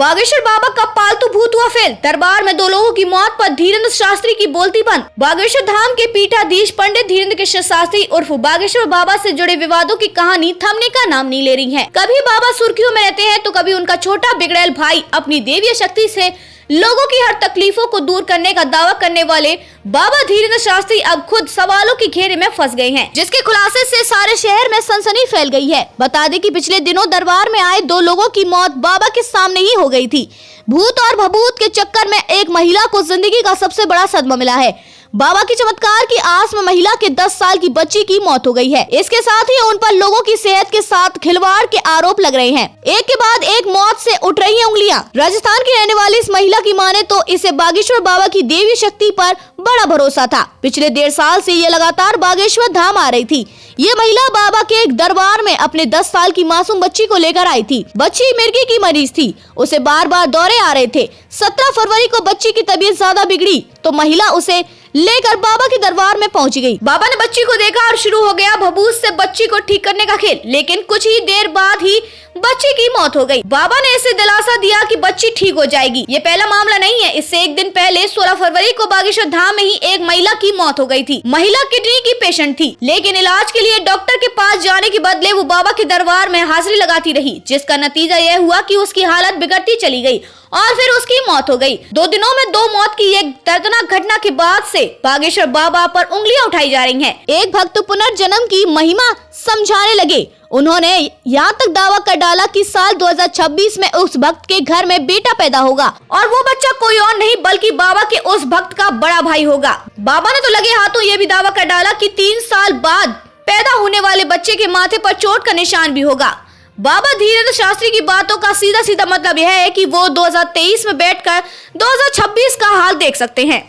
बागेश्वर बाबा का पालतू भूत हुआ फेल। दरबार में 2 लोगों की मौत पर धीरेन्द्र शास्त्री की बोलती बंद। बागेश्वर धाम के पीठाधीश पंडित धीरेन्द्र कृष्ण शास्त्री उर्फ बागेश्वर बाबा से जुड़े विवादों की कहानी थमने का नाम नहीं ले रही है। कभी बाबा सुर्खियों में रहते हैं तो कभी उनका छोटा बिगड़ैल भाई अपनी देवीय शक्ति से लोगों की हर तकलीफों को दूर करने का दावा करने वाले बाबा धीरेन्द्र शास्त्री अब खुद सवालों की घेरे में फंस गए हैं, जिसके खुलासे से सारे शहर में सनसनी फैल गई है। बता दें कि पिछले दिनों दरबार में आए 2 लोगों की मौत बाबा के सामने ही हो गई थी। भूत और भभूत के चक्कर में एक महिला को जिंदगी का सबसे बड़ा सदमा मिला है। बाबा की चमत्कार की आस में महिला के 10 साल की बच्ची की मौत हो गई है। इसके साथ ही उन पर लोगों की सेहत के साथ खिलवाड़ के आरोप लग रहे हैं। एक के बाद एक मौत से उठ रही हैं उंगलियां। राजस्थान की रहने वाली इस महिला की माने तो इसे बागेश्वर बाबा की देवी शक्ति पर बड़ा भरोसा था। पिछले 1.5 साल से ये लगातार बागेश्वर धाम आ रही थी। ये महिला बाबा के एक दरबार में अपने 10 साल की मासूम बच्ची को लेकर आई थी। बच्ची मिर्गी की मरीज थी, उसे बार-बार दौरे आ रहे थे। 17 फरवरी को बच्ची की तबीयत ज्यादा बिगड़ी तो महिला उसे लेकर बाबा के दरबार में पहुंच गई। बाबा ने बच्ची को देखा और शुरू हो गया भभूत से बच्ची को ठीक करने का खेल, लेकिन कुछ ही देर बाद ही बच्ची की मौत हो गई। बाबा ने इसे दिलासा दिया कि बच्ची ठीक हो जाएगी। ये पहला मामला नहीं है। इससे एक दिन पहले 16 फरवरी को बागेश्वर धाम में ही एक महिला की मौत हो गई थी। महिला किडनी की पेशेंट थी, लेकिन इलाज के लिए डॉक्टर के पास जाने के बदले वो बाबा के दरबार में हाजिरी लगाती रही, जिसका नतीजा यह हुआ कि उसकी हालत बिगड़ती चली गई और फिर उसकी मौत हो गई। 2 दिनों में 2 मौत की एक दर्दनाक घटना के बाद से बागेश्वर बाबा पर उंगलियां उठाई जा रही हैं। एक भक्त पुनर्जन्म की महिमा समझाने लगे। उन्होंने यहाँ तक दावा कर डाला कि साल 2026 में उस भक्त के घर में बेटा पैदा होगा और वो बच्चा कोई और नहीं बल्कि बाबा के उस भक्त का बड़ा भाई होगा। बाबा ने तो लगे हाथों ये भी दावा कर डाला कि 3 साल बाद पैदा होने वाले बच्चे के माथे पर चोट का निशान भी होगा। बाबा धीरेन्द्र शास्त्री की बातों का सीधा सीधा मतलब यह है कि वो 2023 में बैठकर 2026 का हाल देख सकते हैं।